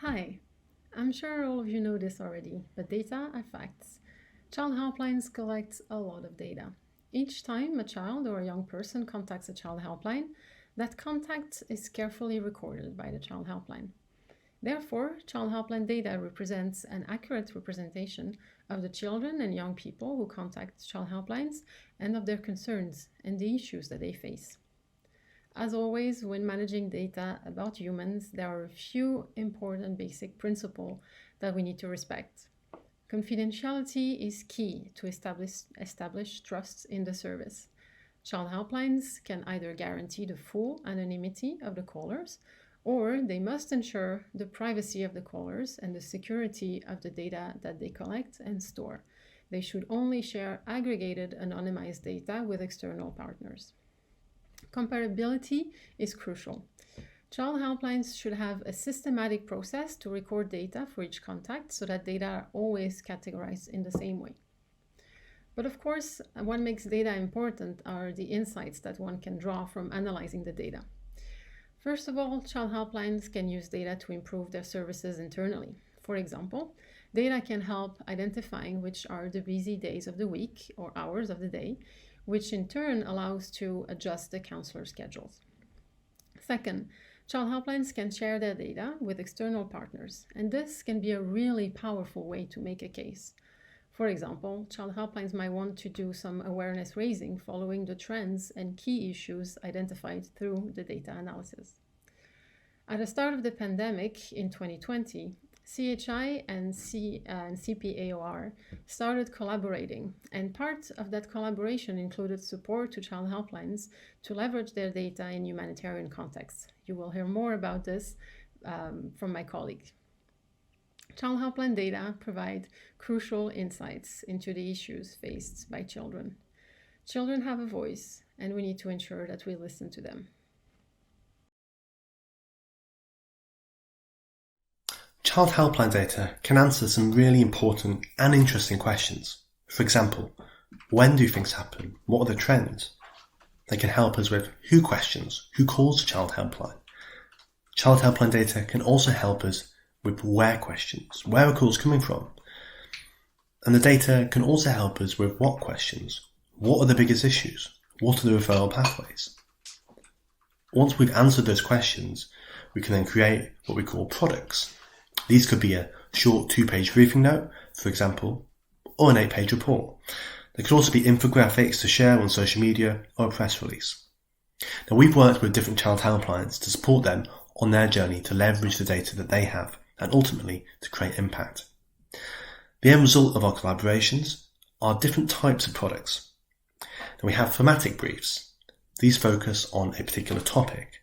Hi, I'm sure all of you know this already, but data are facts. Child helplines collect a lot of data. Each time a child or a young person contacts a child helpline, that contact is carefully recorded by the child helpline. Therefore, child helpline data represents an accurate representation of the children and young people who contact child helplines and of their concerns and the issues that they face. As always, when managing data about humans, there are a few important basic principles that we need to respect. Confidentiality is key to establish trust in the service. Child helplines can either guarantee the full anonymity of the callers, or they must ensure the privacy of the callers and the security of the data that they collect and store. They should only share aggregated anonymized data with external partners. Comparability is crucial. Child helplines should have a systematic process to record data for each contact so that data are always categorized in the same way. But of course, what makes data important are the insights that one can draw from analyzing the data. First of all, child helplines can use data to improve their services internally. For example, data can help identifying which are the busy days of the week or hours of the day, which in turn allows to adjust the counselor schedules. Second, child helplines can share their data with external partners, and this can be a really powerful way to make a case. For example, child helplines might want to do some awareness raising following the trends and key issues identified through the data analysis. At the start of the pandemic in 2020, CHI and CPAOR started collaborating, and part of that collaboration included support to child helplines to leverage their data in humanitarian contexts. You will hear more about this from my colleague. Child helpline data provide crucial insights into the issues faced by children. Children have a voice, and we need to ensure that we listen to them. Child helpline data can answer some really important and interesting questions. For example, when do things happen? What are the trends? They can help us with who questions, who calls the child helpline. Child helpline data can also help us with where questions, where are calls coming from? And the data can also help us with what questions, what are the biggest issues, what are the referral pathways? Once we've answered those questions, we can then create what we call products. These could be a short 2-page briefing note, for example, or an 8-page report. There could also be infographics to share on social media or a press release. Now, we've worked with different child helplines to support them on their journey to leverage the data that they have and ultimately to create impact. The end result of our collaborations are different types of products. Now, we have thematic briefs. These focus on a particular topic.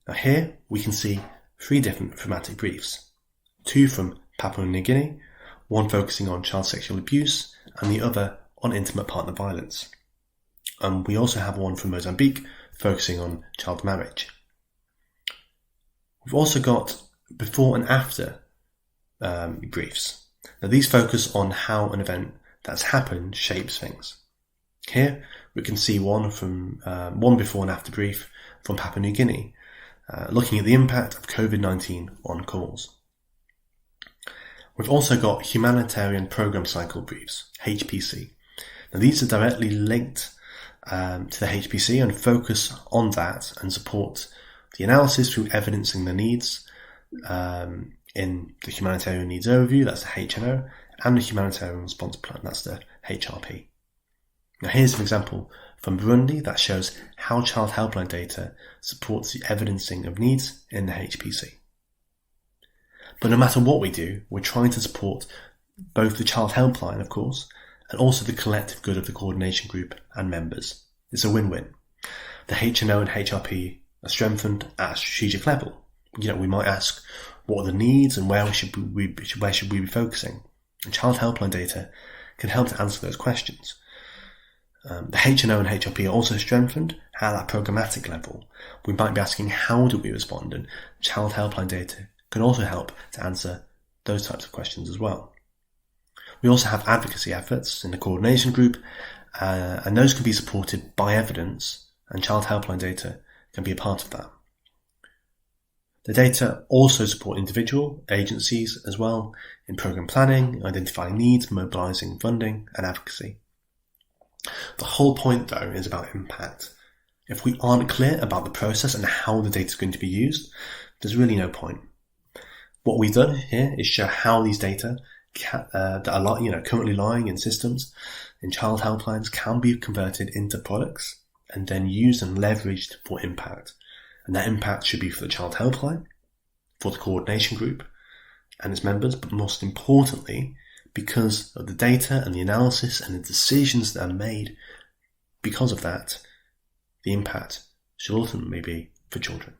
Now here we can see 3 different thematic briefs. 2 from Papua New Guinea, one focusing on child sexual abuse and the other on intimate partner violence. And we also have one from Mozambique focusing on child marriage. We've also got before and after briefs. Now these focus on how an event that's happened shapes things. Here we can see one before and after brief from Papua New Guinea, looking at the impact of COVID-19 on calls. We've also got Humanitarian Program Cycle Briefs, HPC. Now these are directly linked to the HPC and focus on that and support the analysis through evidencing the needs in the Humanitarian Needs Overview, that's the HNO, and the Humanitarian Response Plan, that's the HRP. Now here's an example from Burundi that shows how child helpline data supports the evidencing of needs in the HPC. But no matter what we do, we're trying to support both the child helpline, of course, and also the collective good of the coordination group and members. It's a win-win. The HNO and HRP are strengthened at a strategic level. We might ask, what are the needs and where should we be focusing? And child helpline data can help to answer those questions. The HNO and HRP are also strengthened at that programmatic level. We might be asking, how do we respond? And child helpline data can also help to answer those types of questions as well. We also have advocacy efforts in the coordination group, and those can be supported by evidence, and child helpline data can be a part of that. The data also support individual agencies as well in programme planning, identifying needs, mobilising funding and advocacy. The whole point, though, is about impact. If we aren't clear about the process and how the data is going to be used, there's really no point. What we've done here is show how these data that are currently lying in systems in child helplines can be converted into products and then used and leveraged for impact. And that impact should be for the child helpline, for the coordination group and its members, but most importantly, because of the data and the analysis and the decisions that are made because of that, the impact should ultimately be for children.